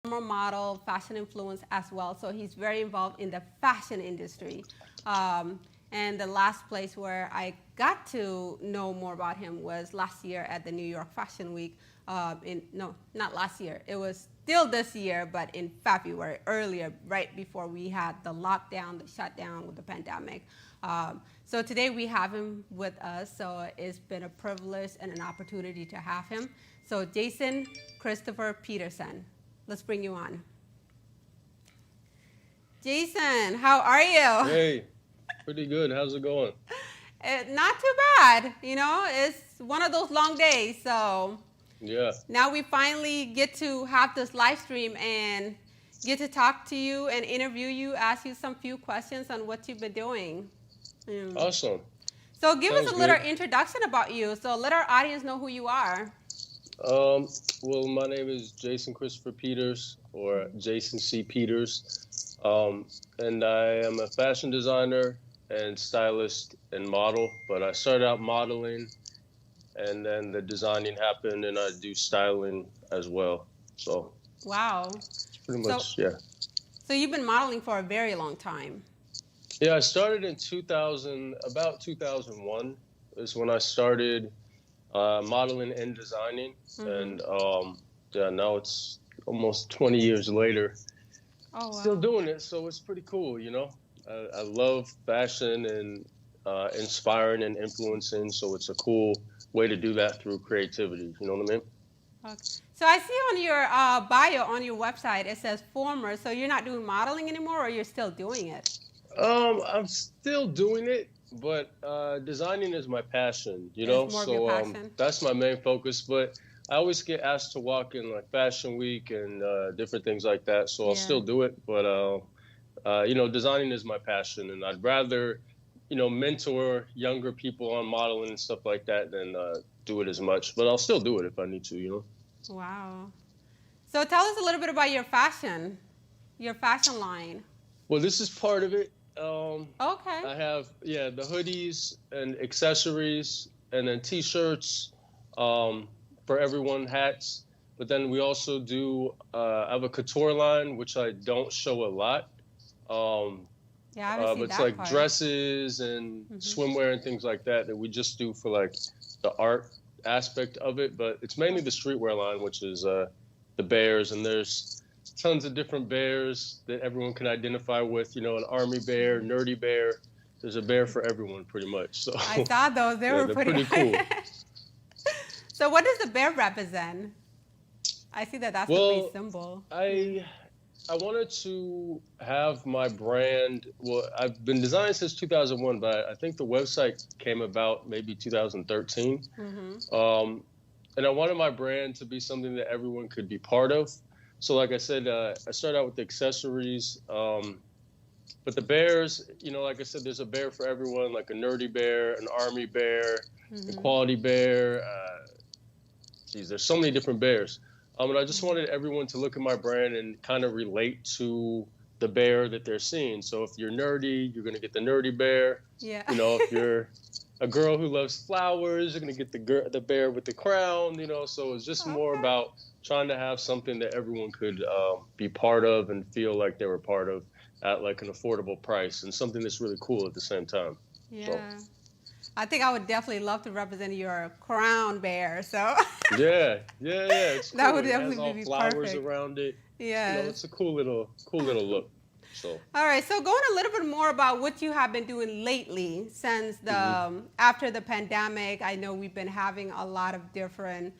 former model, fashion influence as well. So he's very involved in the fashion industry. Um, and the last place where I got to know more about him was last year at the New York Fashion Week. No, not last year. It was still this year, but in February, earlier, right before we had the lockdown, the shutdown with the pandemic. So today we have him with us. So it's been a privilege and an opportunity to have him. So Jason Christopher Peterson, let's bring you on. Jason, how are you? Hey, pretty good. How's it going? Not too bad. It's one of those long days. So Yeah, now we finally get to have this live stream and get to talk to you and interview you, ask you some few questions on what you've been doing. Mm. awesome. So give us Sounds a little good. introduction about you. So let our audience know who you are. Um, well, my name is Jason Christopher Peters, or Jason C. Peters, and I am a fashion designer and stylist and model. But I started out modeling, and then the designing happened, and I do styling as well. So Wow. it's pretty So much, yeah. so you've been modeling for a very long time. Yeah, I started in 2000, about 2001 is when I started modeling and designing, Mm-hmm. and yeah, now it's almost 20 years later, Oh still wow. doing it. So it's pretty cool, you know. I love fashion and inspiring and influencing. So it's a cool way to do that through creativity. You know what I mean? Okay. So I see on your bio on your website it says former. So you're not doing modeling anymore, or you're still doing it? I'm still doing it, but designing is my passion, you It's know. more of your So passion. that's my main focus. But I always get asked to walk in like Fashion Week and different things like that. So I'll Yeah. still do it. But you know, designing is my passion, and I'd rather, you know, mentor younger people on modeling and stuff like that than do it as much. But I'll still do it if I need to, you know. Wow. So tell us a little bit about your fashion line. Well, this is part of it. Okay. I have, yeah, the hoodies and accessories, and then t-shirts um, for everyone, hats. But then we also do. I have a couture line, which I don't show a lot. Um, Yeah, I haven't but seen it's that like part. dresses and Hmm. swimwear and things like that that we just do for like the art aspect of it. But it's mainly the streetwear line, which is the bears, and there's tons of different bears that everyone can identify with. You know, an army bear, nerdy bear. There's a bear for everyone, pretty much. So I saw those. They yeah, were they're pretty. pretty cool. So what does the bear represent? I see that that's the main Well, symbol. Yeah. I I wanted to have my brand. Well, I've been designing since 2001, but I think the website came about maybe 2013. Mm-hmm. Um, and I wanted my brand to be something that everyone could be part of. So, like I said, I started out with the accessories. But the bears, you know, like I said, there's a bear for everyone, like a nerdy bear, an army bear, a Mm-hmm. quality bear. Geez, there's so many different bears. And I just wanted everyone to look at my brand and kind of relate to the bear that they're seeing. So if you're nerdy, you're gonna get the nerdy bear. Yeah. You know, if you're a girl who loves flowers, you're gonna get the bear with the crown. You know, so it's just more Okay. about trying to have something that everyone could be part of and feel like they were part of at like an affordable price and something that's really cool at the same time. So Yeah. I think I would definitely love to represent your crown bear. So yeah, it's that would cool. It has definitely all be flowers perfect. around it. You know, Yes. it's a cool little look. So, All right. So going a little bit more about what you have been doing lately since the hmm after the pandemic. I know we've been having a lot of different,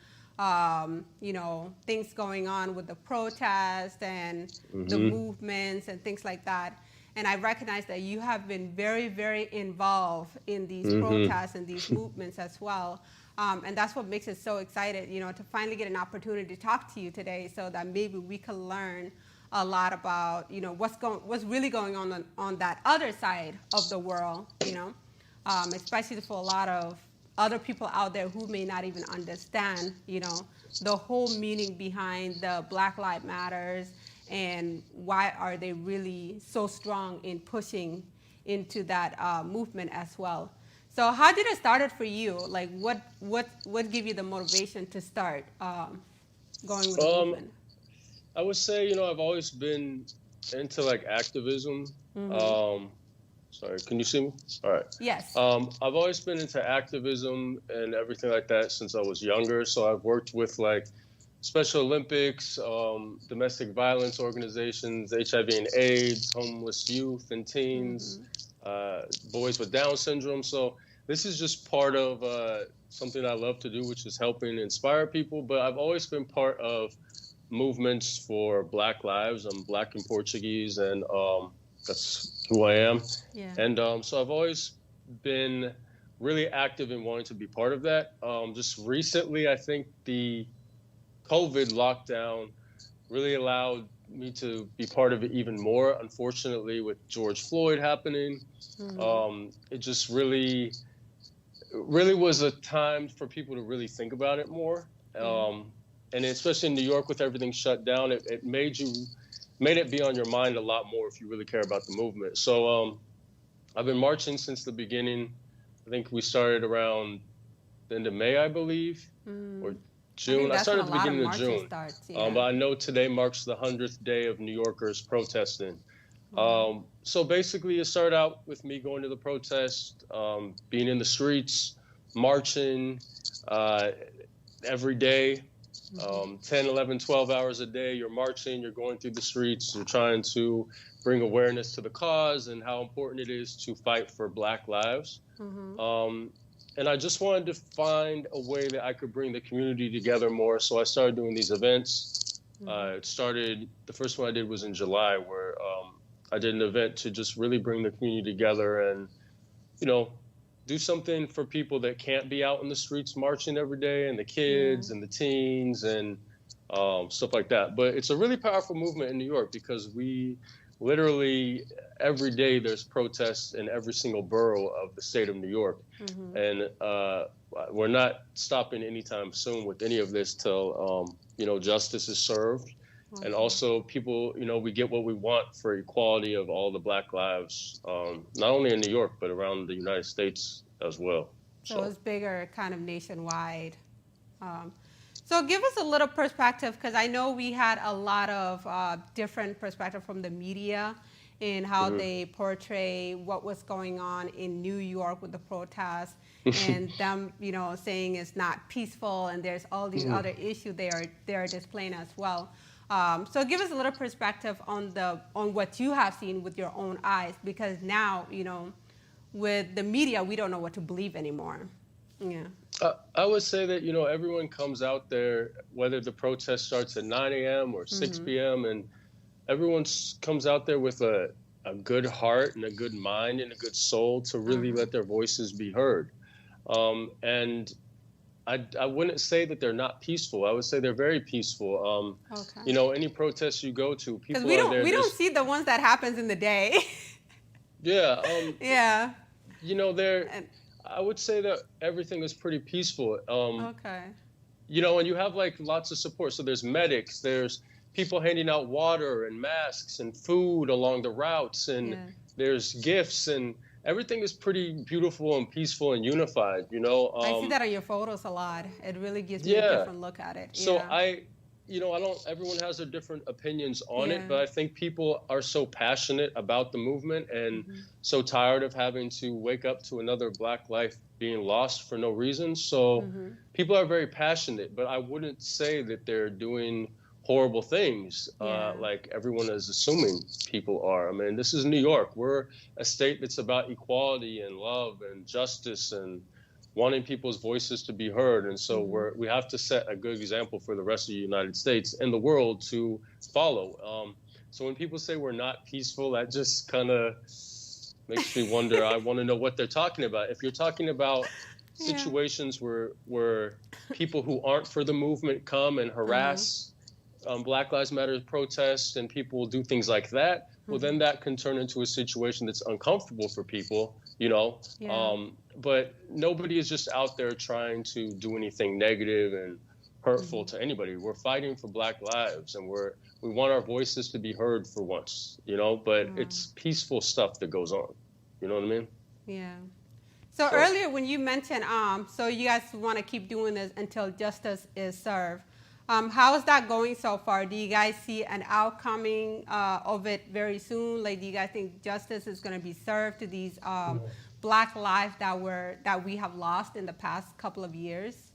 things going on with the protests and the hmm movements and things like that. And I recognize that you have been very, very involved in these hmm protests and these movements as well. And that's what makes us so excited, to finally get an opportunity to talk to you today, so that maybe we can learn a lot about, what's really going on that other side of the world, especially for a lot of other people out there who may not even understand, the whole meaning behind the Black Lives Matters, and why are they really so strong in pushing into that movement as well. So how did it started for you? Like what gave you the motivation to start going with the um, movement? I would say, I've always been into like activism. Um, Sorry, can you see me? All right. Yes. I've always been into activism and everything like that since I was younger. So I've worked with like Special Olympics, domestic violence organizations, HIV and AIDS, homeless youth and teens, boys with Down syndrome. So this is just part of something I love to do, which is helping inspire people. But I've always been part of movements for Black lives. I'm Black and Portuguese, and that's who I am. Yeah. And so I've always been really active in wanting to be part of that. Just recently, I think the COVID lockdown really allowed me to be part of it even more. Unfortunately, with George Floyd happening, it just really was a time for people to really think about it more. And especially in New York with everything shut down, it made it be on your mind a lot more if you really care about the movement. So I've been marching since the beginning. I think we started around the end of May, I believe, or June. I started at the beginning of June. But I know today marks the 100th day of New Yorkers protesting. So basically, it started out with me going to the protest, being in the streets, marching every day. 10, 11, 12 hours a day, you're marching, you're going through the streets, you're trying to bring awareness to the cause and how important it is to fight for Black lives. And I just wanted to find a way that I could bring the community together more. So I started doing these events. The first one I did was in July, where I did an event to just really bring the community together and, do something for people that can't be out in the streets marching every day, and the kids and the teens and stuff like that. But it's a really powerful movement in New York because we literally every day there's protests in every single borough of the state of New York. And we're not stopping anytime soon with any of this till, justice is served. And also people, we get what we want for equality of all the Black lives, not only in New York, but around the United States as well. So it's bigger, kind of nationwide. So give us a little perspective, because I know we had a lot of different perspective from the media in how they portray what was going on in New York with the protests and them, saying it's not peaceful and there's all these other issues they are displaying as well. So give us a little perspective on what you have seen with your own eyes, because now, with the media, we don't know what to believe anymore. Yeah. I would say that, everyone comes out there, whether the protest starts at 9 a.m. or 6 p.m., and everyone comes out there with a good heart and a good mind and a good soul to really let their voices be heard. And I wouldn't say that they're not peaceful. I would say they're very peaceful. Any protest you go to, people we are there. We don't see the ones that happens in the day. Yeah. Yeah. I would say that everything is pretty peaceful. Okay. And you have like lots of support. So there's medics, there's people handing out water and masks and food along the routes, and there's gifts, and everything is pretty beautiful and peaceful and unified, I see that on your photos a lot. It really gives me a different look at it. So everyone has their different opinions on it, but I think people are so passionate about the movement and so tired of having to wake up to another Black life being lost for no reason. So people are very passionate, but I wouldn't say that they're doing horrible things like everyone is assuming people are. I mean, this is New York. We're a state that's about equality and love and justice and wanting people's voices to be heard. And so we have to set a good example for the rest of the United States and the world to follow. So when people say we're not peaceful, that just kind of makes me wonder. I want to know what they're talking about. If you're talking about situations where people who aren't for the movement come and harass Black Lives Matter protests and people will do things like that, well, then that can turn into a situation that's uncomfortable for people, but nobody is just out there trying to do anything negative and hurtful to anybody. We're fighting for Black lives, and we want our voices to be heard for once, but it's peaceful stuff that goes on. You know what I mean? Yeah. So earlier when you mentioned, so you guys want to keep doing this until justice is served. How is that going so far? Do you guys see an outcoming of it very soon? Like, do you guys think justice is going to be served to these Black lives that we have lost in the past couple of years?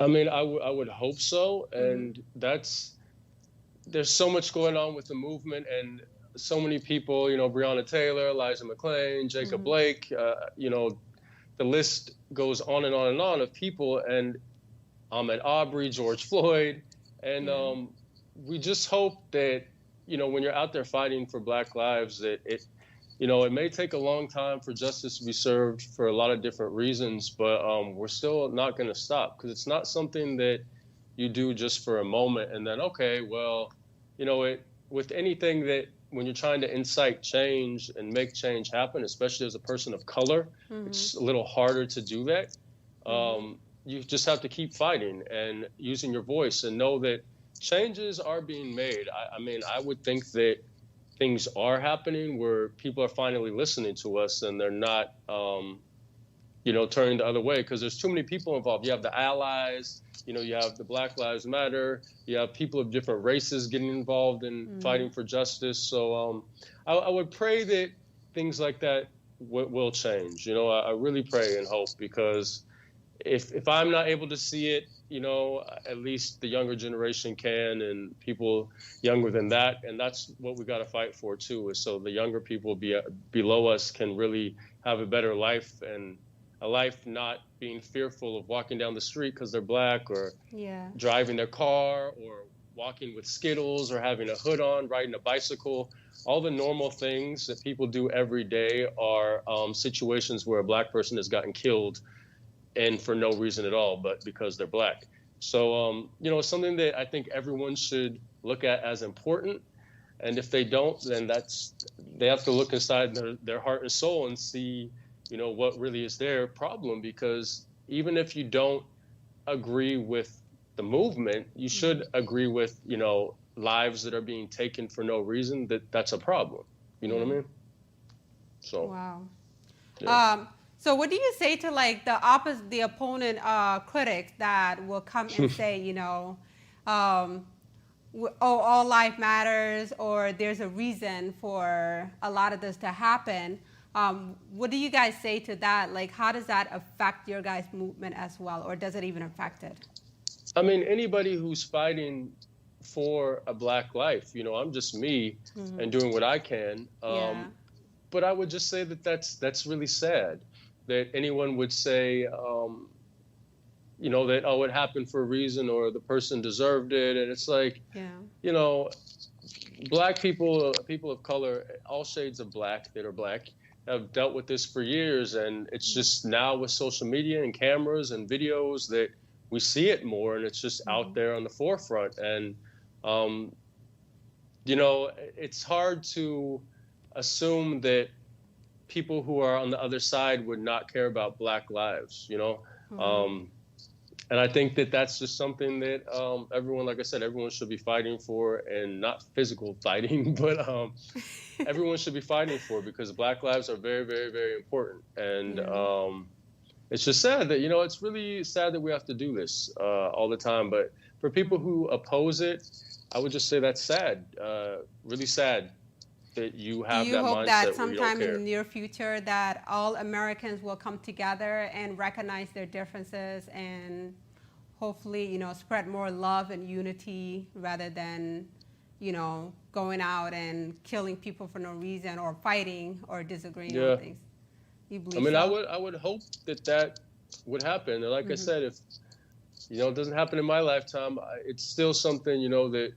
I mean, I would hope so, and there's so much going on with the movement, and so many people, you know, Breonna Taylor, Elijah McClain, Jacob Blake, you know, the list goes on and on and on of people, and Ahmaud Arbery, George Floyd, and we just hope that, you know, when you're out there fighting for Black lives, that you know, it may take a long time for justice to be served for a lot of different reasons, but we're still not going to stop, because it's not something that you do just for a moment and then, okay, well, you know, with anything that when you're trying to incite change and make change happen, especially as a person of color, it's a little harder to do that. You just have to keep fighting and using your voice and know that changes are being made. I mean, I would think that things are happening where people are finally listening to us and they're not, you know, turning the other way, because there's too many people involved. You have the allies, you know, you have the Black Lives Matter, you have people of different races getting involved in fighting for justice. So I would pray that things like that will change. You know, I really pray and hope, because if I'm not able to see it, you know, at least the younger generation can, and people younger than that. And that's what we got to fight for too, is so the younger people below us can really have a better life, and a life not being fearful of walking down the street because they're Black, or driving their car, or walking with Skittles, or having a hood on, riding a bicycle. All the normal things that people do every day are situations where a Black person has gotten killed, and for no reason at all, but because they're Black. So, you know, it's something that I think everyone should look at as important. And if they don't, then they have to look inside their heart and soul and see, you know, what really is their problem. Because even if you don't agree with the movement, you should agree with, you know, lives that are being taken for no reason, that's a problem. You know what I mean? So. Wow. Yeah. So what do you say to like the opponent critics that will come and say, you know, oh, all life matters, or there's a reason for a lot of this to happen? What do you guys say to that? Like, how does that affect your guys' movement as well, or does it even affect it? I mean, anybody who's fighting for a Black life, you know, I'm just me and doing what I can. But I would just say that that's really sad, that anyone would say, you know, that, oh, it happened for a reason, or the person deserved it. And it's like, you know, Black people, people of color, all shades of Black that are Black, have dealt with this for years. And it's just now with social media and cameras and videos that we see it more, and it's just out there on the forefront. And, you know, it's hard to assume that people who are on the other side would not care about Black lives, you know? And I think that that's just something that everyone, like I said, everyone should be fighting for, and not physical fighting, but everyone should be fighting for, because Black lives are very, very, very important. And it's just sad that, you know, it's really sad that we have to do this all the time. But for people who oppose it, I would just say that's sad, really sad. That you have do you that hope mindset that sometime in the near future that all Americans will come together and recognize their differences, and hopefully, you know, spread more love and unity, rather than, you know, going out and killing people for no reason, or fighting, or disagreeing on things? You believe? I mean, so? I would hope that would happen. And like I said, if, you know, it doesn't happen in my lifetime, it's still something, you know, that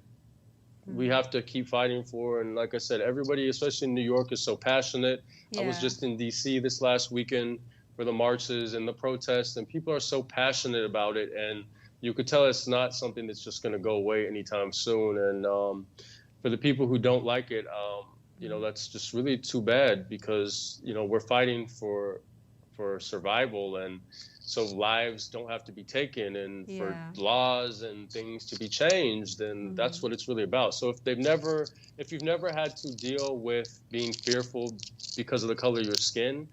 we have to keep fighting for. And like I said, everybody, especially in New York, is so passionate. I was just in D.C. this last weekend for the marches and the protests, and people are so passionate about it. And you could tell it's not something that's just going to go away anytime soon. And for the people who don't like it, you know, that's just really too bad, because, you know, we're fighting for survival, and so lives don't have to be taken, and for laws and things to be changed, and that's what it's really about. So if you've never had to deal with being fearful because of the color of your skin,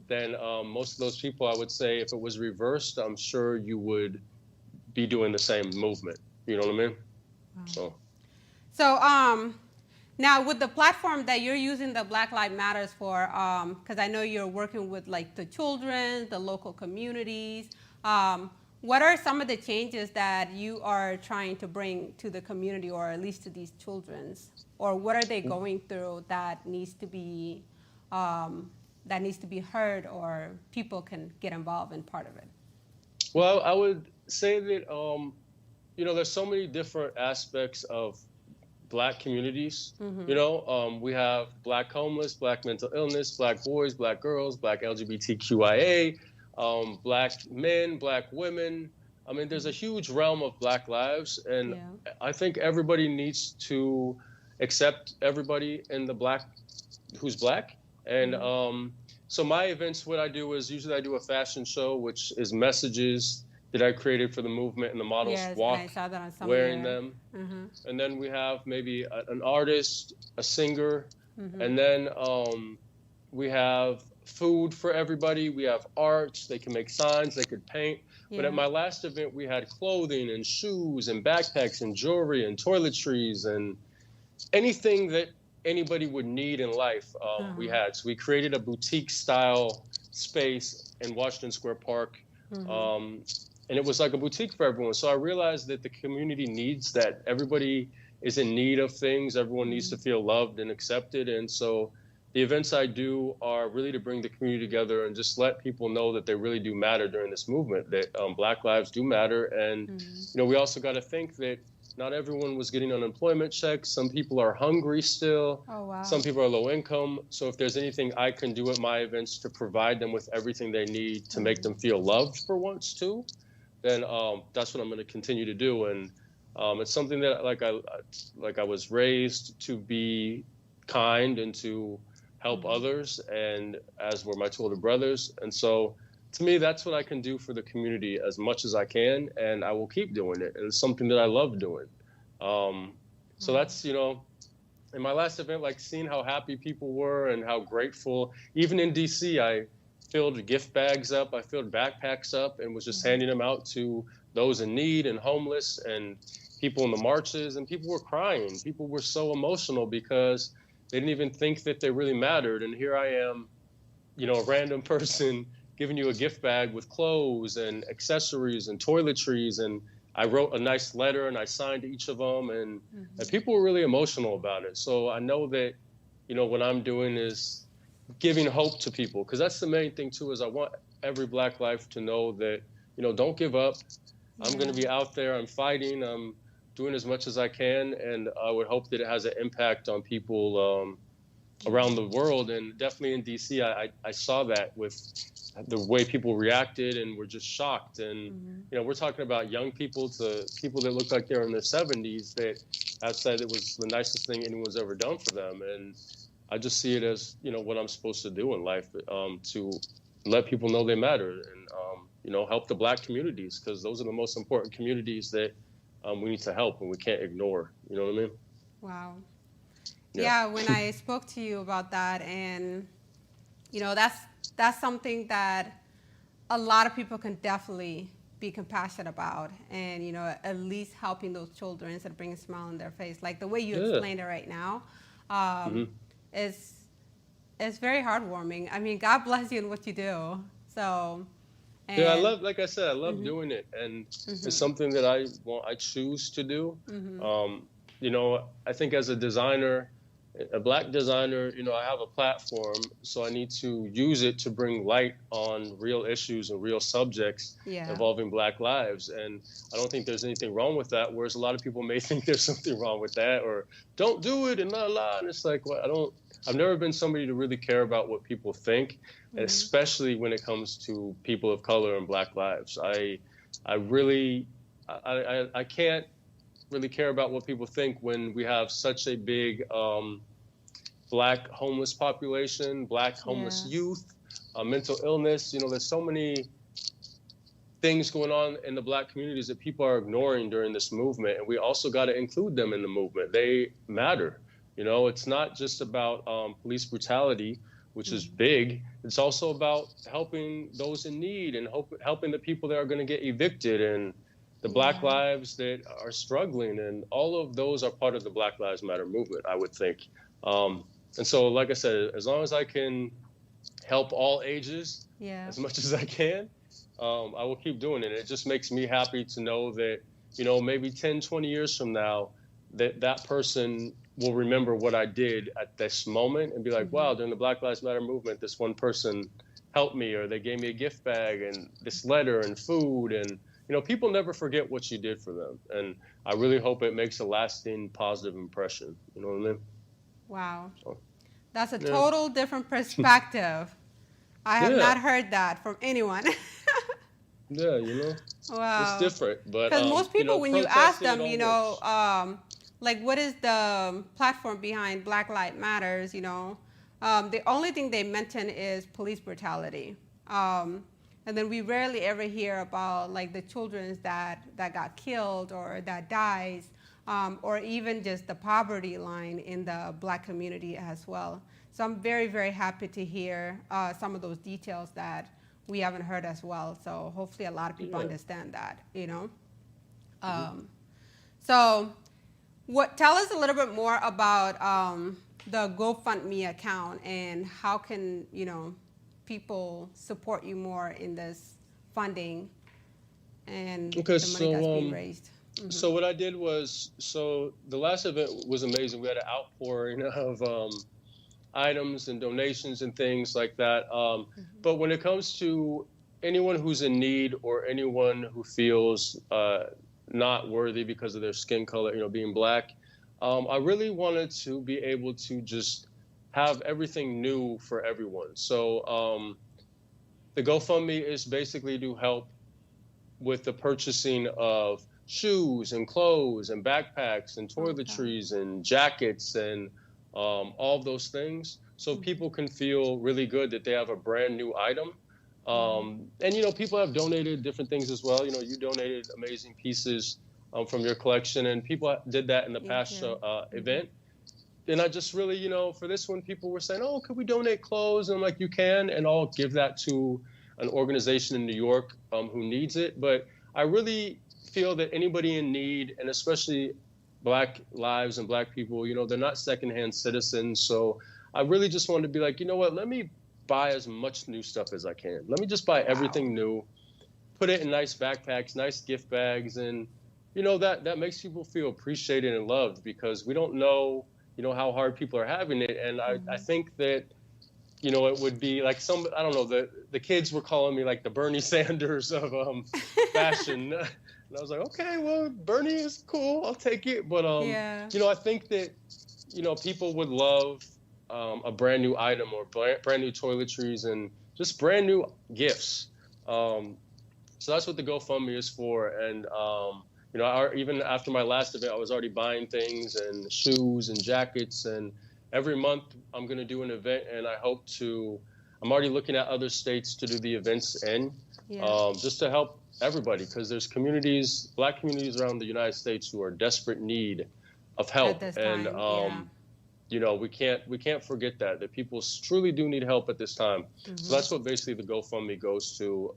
then most of those people, I would say, if it was reversed, I'm sure you would be doing the same movement. You know what I mean? So. So, now with the platform that you're using the Black Lives Matters for, because I know you're working with like the children, the local communities. What are some of the changes that you are trying to bring to the community, or at least to these children's, or what are they going through that needs to be heard, or people can get involved in part of it? Well, I would say that there's so many different aspects of Black communities. We have Black homeless, Black mental illness, Black boys, Black girls, Black LGBTQIA, Black men, Black women. I mean, there's a huge realm of Black lives, and I think everybody needs to accept everybody in the Black who's Black. And so my events, what I do is usually I do a fashion show, which is messages that I created for the movement, and the models walk wearing them. And then we have maybe an artist, a singer, and then we have food for everybody. We have arts. They can make signs. They could paint. But at my last event, we had clothing and shoes and backpacks and jewelry and toiletries and anything that anybody would need in life. We had. So we created a boutique-style space in Washington Square Park. And it was like a boutique for everyone. So I realized that the community needs that. Everybody is in need of things. Everyone needs to feel loved and accepted. And so the events I do are really to bring the community together and just let people know that they really do matter during this movement, that Black lives do matter. And, we also got to think that not everyone was getting unemployment checks. Some people are hungry still. Oh, wow. Some people are low income. So if there's anything I can do at my events to provide them with everything they need to make them feel loved for once too, then that's what I'm going to continue to do. And it's something that I was raised to be kind and to help others, and as were my two older brothers. And so to me, that's what I can do for the community as much as I can, and I will keep doing it. And it's something that I love doing. So that's, in my last event, like seeing how happy people were and how grateful. Even in DC, I filled gift bags up, I filled backpacks up, and was just handing them out to those in need and homeless and people in the marches. And people were crying. People were so emotional because they didn't even think that they really mattered. And here I am, a random person giving you a gift bag with clothes and accessories and toiletries. And I wrote a nice letter and I signed each of them. And people were really emotional about it. So I know that, what I'm doing is giving hope to people, because that's the main thing too, is I want every Black life to know that, don't give up. I'm going to be out there. I'm fighting. I'm doing as much as I can. And I would hope that it has an impact on people around the world. And definitely in DC, I saw that with the way people reacted and were just shocked. And, we're talking about young people to people that look like they're in their 70s that have said it was the nicest thing anyone's ever done for them. And I just see it as, what I'm supposed to do in life, to let people know they matter and, help the Black communities, because those are the most important communities that we need to help and we can't ignore. You know what I mean? Wow. Yeah, when I spoke to you about that, and, that's something that a lot of people can definitely be compassionate about, and, at least helping those children and bring a smile on their face. Like the way you explained it right now. It's very heartwarming. I mean, God bless you in what you do. So, I love, like I said, I love doing it, and it's something that I choose to do. I think as a designer, a Black designer, I have a platform, so I need to use it to bring light on real issues and real subjects involving Black lives. And I don't think there's anything wrong with that, whereas a lot of people may think there's something wrong with that, or don't do it and la. And it's like, well, I've never been somebody to really care about what people think, especially when it comes to people of color and Black lives. I can't really care about what people think when we have such a big Black homeless population, Black homeless youth, mental illness. There's so many things going on in the Black communities that people are ignoring during this movement, and we also got to include them in the movement. They matter. It's not just about police brutality, which is big. It's also about helping those in need and helping the people that are going to get evicted and the Black Yeah. lives that are struggling, and all of those are part of the Black Lives Matter movement, I would think. And so, like I said, as long as I can help all ages Yeah. as much as I can, I will keep doing it. It just makes me happy to know that, you know, maybe 10, 20 years from now, that person will remember what I did at this moment and be like, wow, during the Black Lives Matter movement, this one person helped me, or they gave me a gift bag and this letter and food. And, you know, people never forget what you did for them. And I really hope it makes a lasting positive impression. You know what I mean? Wow. So, That's a yeah. total different perspective. I have Yeah. not heard that from anyone. Yeah, you know, Wow. it's different. But Because most people, you know, when you ask protesting, it them, all you know, works. like what is the platform behind Black Lives Matters, you know, the only thing they mention is police brutality. And then we rarely ever hear about like the children that got killed or that dies, or even just the poverty line in the Black community as well. So I'm very, very happy to hear some of those details that we haven't heard as well. So hopefully a lot of people Yeah. understand that, you know. So tell us a little bit more about the GoFundMe account and how can, you know, people support you more in this funding and Okay, the money that's being so raised. so what I did was, so the last event was amazing. We had an outpouring of items and donations and things like that. But when it comes to anyone who's in need or anyone who feels not worthy because of their skin color, you know, being Black, I really wanted to be able to just have everything new for everyone. So the GoFundMe is basically to help with the purchasing of shoes and clothes and backpacks and toiletries and jackets and all of those things, so people can feel really good that they have a brand new item. And, you know, people have donated different things as well. You know, you donated amazing pieces from your collection, and people did that in the past event. And I just really, you know, for this one, people were saying, oh, could we donate clothes? And I'm like, you can, and I'll give that to an organization in New York who needs it. But I really feel that anybody in need, and especially Black lives and Black people, you know, they're not secondhand citizens. So I really just wanted to be like, you know what, let me buy as much new stuff as I can. Let me just buy everything new, put it in nice backpacks, nice gift bags. And, you know, that makes people feel appreciated and loved, because we don't know, you know, how hard people are having it. And I think that, you know, it would be like I don't know, the kids were calling me like the Bernie Sanders of fashion. And I was like, okay, well, Bernie is cool. I'll take it. But, you know, I think that, you know, people would love a brand new item or brand new toiletries and just brand new gifts. So that's what the GoFundMe is for. And, you know, even after my last event, I was already buying things and shoes and jackets. And every month I'm going to do an event, and I'm already looking at other states to do the events in, just to help everybody, because there's Black communities around the United States who are desperate need of help. And, you know, we can't forget that people truly do need help at this time. So that's what basically the GoFundMe goes to.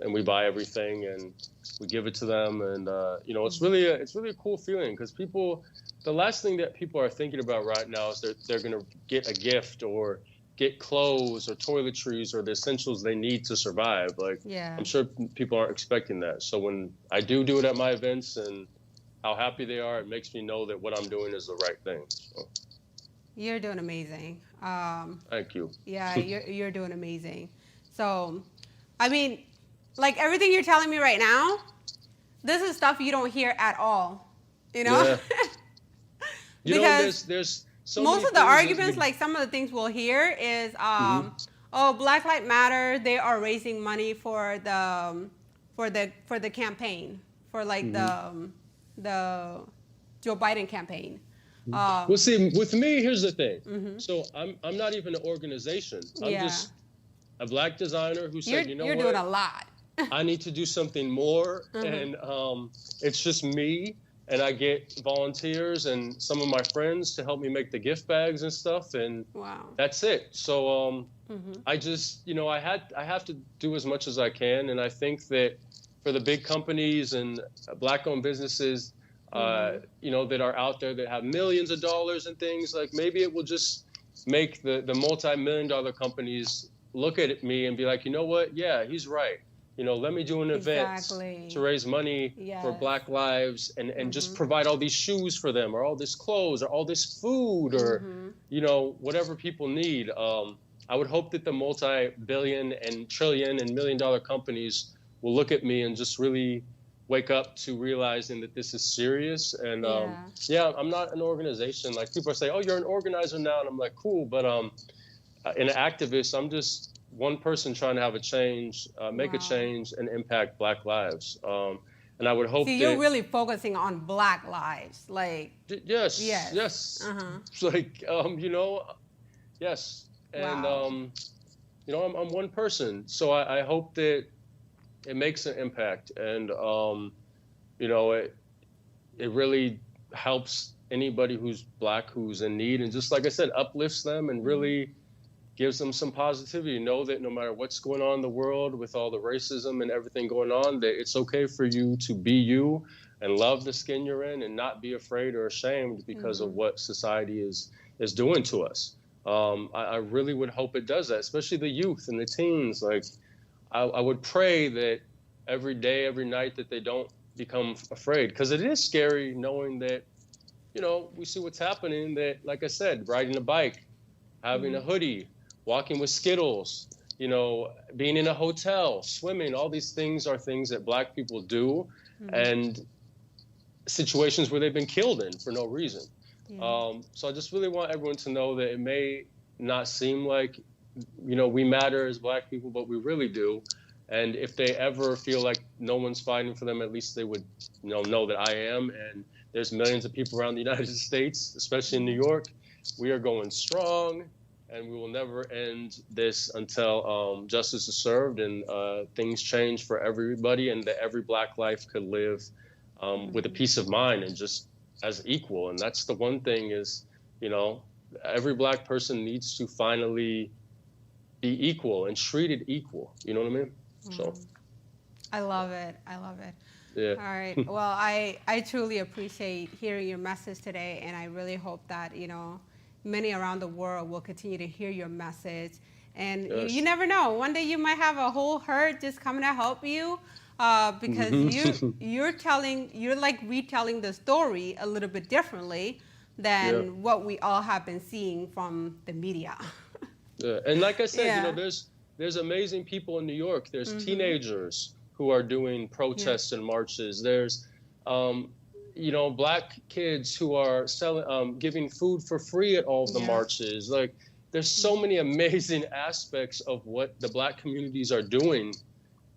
And we buy everything and we give it to them. And, you know, it's really a cool feeling, because the last thing that people are thinking about right now is they're going to get a gift or get clothes or toiletries or the essentials they need to survive. Like, I'm sure people aren't expecting that. So when I do it at my events and how happy they are, it makes me know that what I'm doing is the right thing. So. You're doing amazing. Thank you. Yeah, you're doing amazing. So, I mean, like everything you're telling me right now, this is stuff you don't hear at all. You know? Yeah. You know, there's so most many of the things arguments, like some of the things we'll hear is, oh, Black Lives Matter, they are raising money for the campaign, for like the Joe Biden campaign. Well, see, with me, here's the thing. So I'm not even an organization. I'm just a Black designer who said, you know what? You're doing a lot. I need to do something more. And it's just me. And I get volunteers and some of my friends to help me make the gift bags and stuff. And that's it. So I just, you know, I have to do as much as I can. And I think that, for the big companies and Black-owned businesses, that are out there that have millions of dollars and things, like maybe it will just make the multi-million-dollar companies look at me and be like, you know what? Yeah, he's right. Let me do an event to raise money for Black lives and just provide all these shoes for them, or all this clothes, or all this food, or, whatever people need. I would hope that the multi-billion and trillion and million-dollar companies will look at me and just really wake up to realizing that this is serious. And I'm not an organization. Like, people say, oh, you're an organizer now. And I'm like, cool. But an activist, I'm just one person trying to have a change, make a change and impact Black lives. And I would hope that you're really focusing on Black lives. Like, yes. Like, yes. And, I'm one person. So I hope that it makes an impact. And, it really helps anybody who's Black, who's in need. And just like I said, uplifts them and really gives them some positivity. Know that no matter what's going on in the world with all the racism and everything going on, that it's okay for you to be you and love the skin you're in and not be afraid or ashamed because of what society is doing to us. I really would hope it does that, especially the youth and the teens. Like, I would pray that every day, every night, that they don't become afraid, because it is scary knowing that, we see what's happening, that, like I said, riding a bike, having a hoodie, walking with Skittles, being in a hotel, swimming, all these things are things that Black people do, and situations where they've been killed in for no reason. So I just really want everyone to know that it may not seem like, we matter as Black people, but we really do. And if they ever feel like no one's fighting for them, at least they would know that I am. And there's millions of people around the United States, especially in New York. We are going strong, and we will never end this until justice is served and things change for everybody, and that every Black life could live with a peace of mind and just as equal. And that's the one thing is, every Black person needs to finally be equal and treated equal. You know what I mean? So I love it. Yeah. All right. Well, I truly appreciate hearing your message today, and I really hope that, many around the world will continue to hear your message. And you never know. One day you might have a whole herd just coming to help you, because you're like retelling the story a little bit differently than what we all have been seeing from the media. And like I said, there's amazing people in New York. There's teenagers who are doing protests and marches. There's Black kids who are selling, giving food for free at all of the marches. Like, there's so many amazing aspects of what the Black communities are doing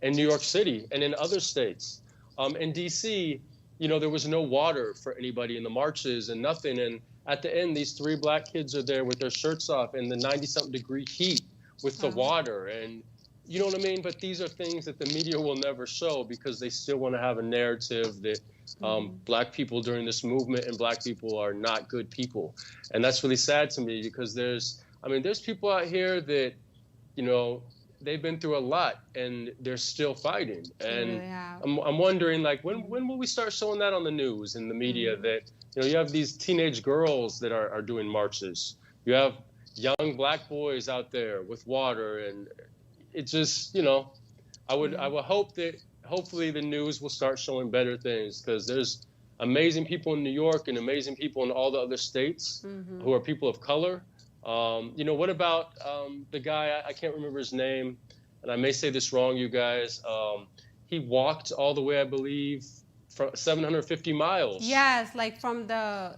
in New York City and in other states. In DC, there was no water for anybody in the marches and nothing. And at the end, these 3 Black kids are there with their shirts off in the 90-something degree heat with the water. And you know what I mean? But these are things that the media will never show, because they still want to have a narrative that Black people during this movement and Black people are not good people. And that's really sad to me, because there's people out here that, they've been through a lot and they're still fighting. And I'm wondering, like, when will we start showing that on the news and the media, that, you have these teenage girls that are doing marches. You have young Black boys out there with water, and it just, I would hope that hopefully the news will start showing better things, because there's amazing people in New York and amazing people in all the other states who are people of color. What about the guy, I can't remember his name, and I may say this wrong, you guys. He walked all the way, I believe, from 750 miles. Yes, like from the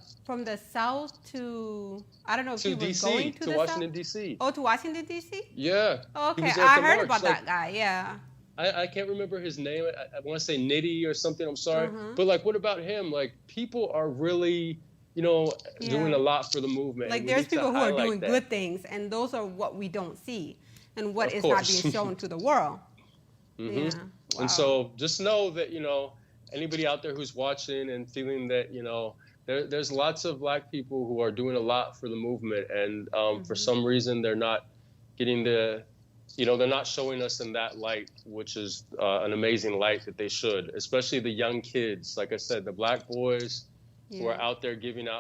south to, I don't know if he was going to Washington, D.C. Oh, to Washington, D.C.? Yeah. Okay, I heard about that guy, yeah. I can't remember his name. I want to say Nitty or something, I'm sorry. But, like, what about him? Like, people are really, doing a lot for the movement. Like, there's people who are doing good things, and those are what we don't see and what is not being shown to the world. Yeah. Wow. And so just know that, anybody out there who's watching and feeling that, there's lots of Black people who are doing a lot for the movement, and for some reason they're not getting the they're not showing us in that light, which is an amazing light that they should, especially the young kids. Like I said, the Black boys who are out there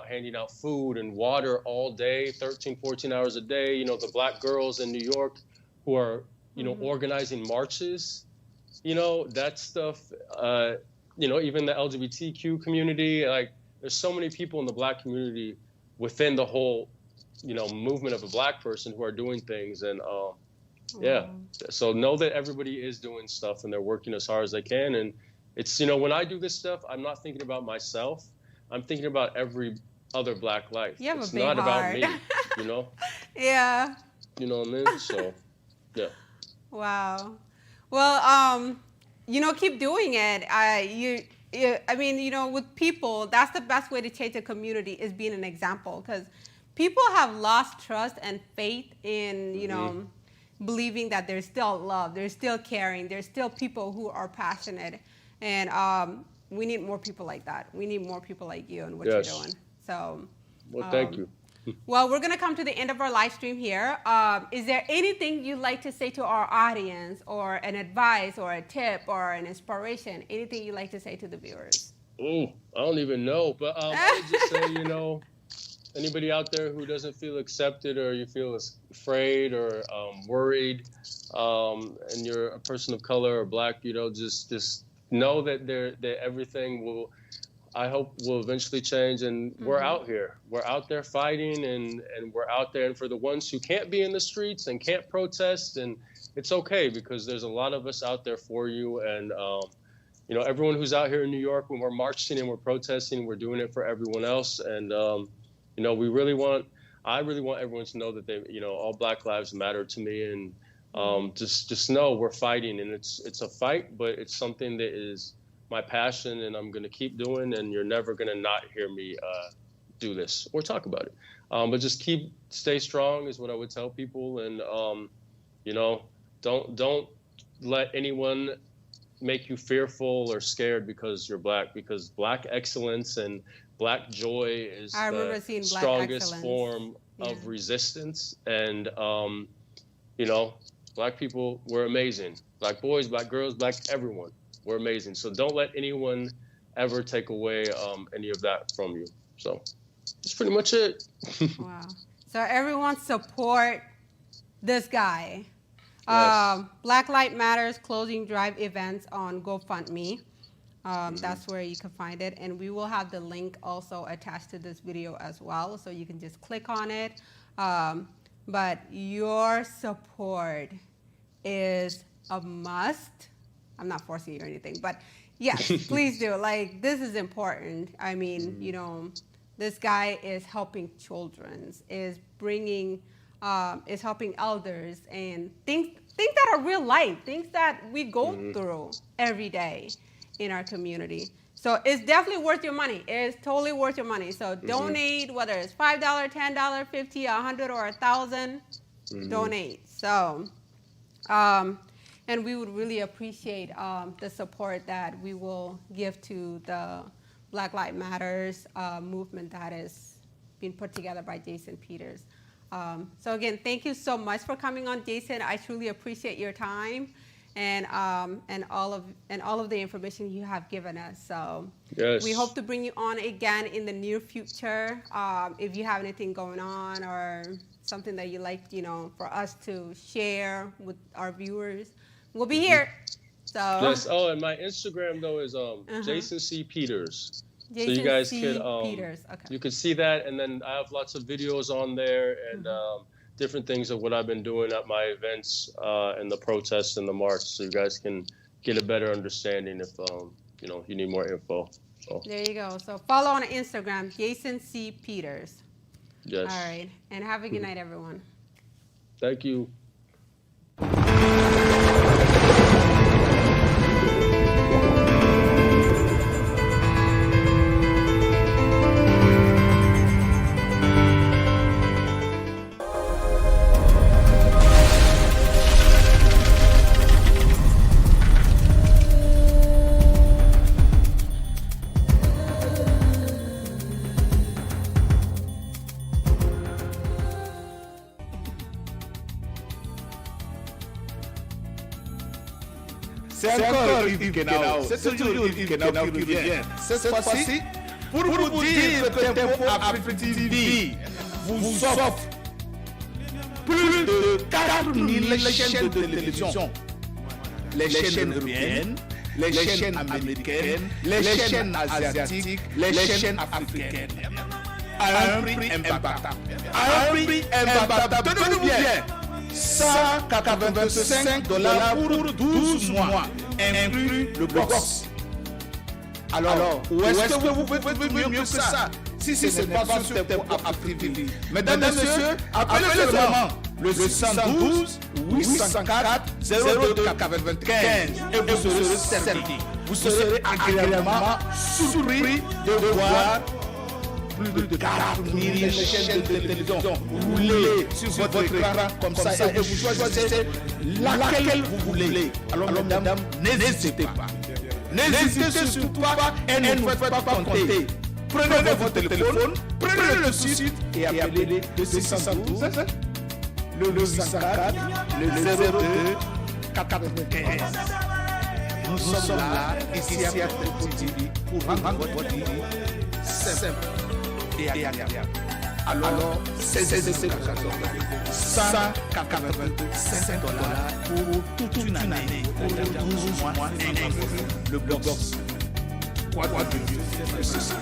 handing out food and water all day, 13, 14 hours a day. The Black girls in New York who are, organizing marches, that stuff, even the LGBTQ community, like there's so many people in the Black community within the whole, movement of a Black person who are doing things. And so know that everybody is doing stuff and they're working as hard as they can. And it's, when I do this stuff, I'm not thinking about myself. I'm thinking about every other Black life. You have it's a big not heart. about me, Yeah. You know what I mean? So, yeah. Wow. Well, keep doing it. With people, that's the best way to change a community is being an example, because people have lost trust and faith in, believing that there's still love, there's still caring, there's still people who are passionate. And we need more people like that. We need more people like you and what you're doing. So, well, thank you. Well, we're going to come to the end of our live stream here. Is there anything you'd like to say to our audience, or an advice or a tip or an inspiration, anything you'd like to say to the viewers? Oh, I don't even know. But I would just say, anybody out there who doesn't feel accepted, or you feel afraid or worried, and you're a person of color or Black, just know that everything I hope will eventually change, and we're out here. We're out there fighting, and we're out there. And for the ones who can't be in the streets and can't protest, and it's okay, because there's a lot of us out there for you. And everyone who's out here in New York, when we're marching and we're protesting, we're doing it for everyone else. And I really want everyone to know that all Black lives matter to me. And just know we're fighting, and it's a fight, but it's something that is my passion, and I'm going to keep doing, and you're never going to not hear me do this or talk about it. But just stay strong is what I would tell people. And, don't let anyone make you fearful or scared because you're Black, because Black excellence and Black joy is the strongest form of resistance. And, Black people, we're amazing. Black boys, Black girls, Black everyone. We're amazing. So don't let anyone ever take away any of that from you. So that's pretty much it. Wow. So everyone support this guy. Yes. Black Lives Matters closing drive events on GoFundMe. That's where you can find it. And we will have the link also attached to this video as well, so you can just click on it. But your support is a must. I'm not forcing you or anything, but yes, please do. Like, this is important. I mean, this guy is helping children, is helping elders, and things that are real life, things that we go through every day in our community. So it's definitely worth your money. It's totally worth your money. So donate, whether it's $5, $10, $50, $100, or $1,000. Donate. So, and we would really appreciate the support that we will give to the Black Lives Matters movement that is being put together by Jason Peters. So again, thank you so much for coming on, Jason. I truly appreciate your time and all of the information you have given us. So yes, we hope to bring you on again in the near future. If you have anything going on or something that you like, for us to share with our viewers, we'll be here. So yes. Oh, and my Instagram though is Jason C. Peters. Jason so you guys C. can Peters. Okay. You can see that, and then I have lots of videos on there and different things of what I've been doing at my events and the protests and the march, so you guys can get a better understanding if you need more info. So. There you go. So follow on Instagram, Jason C. Peters. Yes. All right, and have a good night, everyone. Thank you. C'est encore Yves Kenao. C'est toujours Yves Kenao qui revient. Cette fois-ci, pour vous dire que Tempo Afrique TV vous offre plus de 4000 chaînes de télévision. Les chaînes européennes, les chaînes américaines, les chaînes asiatiques, les chaînes africaines. À un prix imbattable. À un prix imbattable. Tenez-vous bien. $185 pour 12 mois, inclus le box. Alors, où est-ce que vous pouvez trouver mieux que ça? Si ce n'est pas sur Tempo Afrique TV. Mesdames et messieurs, appelez seulement le 612 804 02 95 et vous serez servi. Vous serez agréablement surpris de voir plus de 4000 chaînes de télévision rouler sur votre écran comme ça et vous choisissez laquelle vous voulez. Alors mesdames, n'hésitez pas. N'hésitez surtout pas et ne vous faites pas compter. Prenez votre téléphone, prenez le site et appelez le 612, le 804, le 02 95. Nous sommes là, ici à Tempo TV, pour rendre votre vie simple et agréable. Alors, saisissez cette occasion. $185 pour toute une année, pour 12 mois, le box. Quoi de mieux que ceci?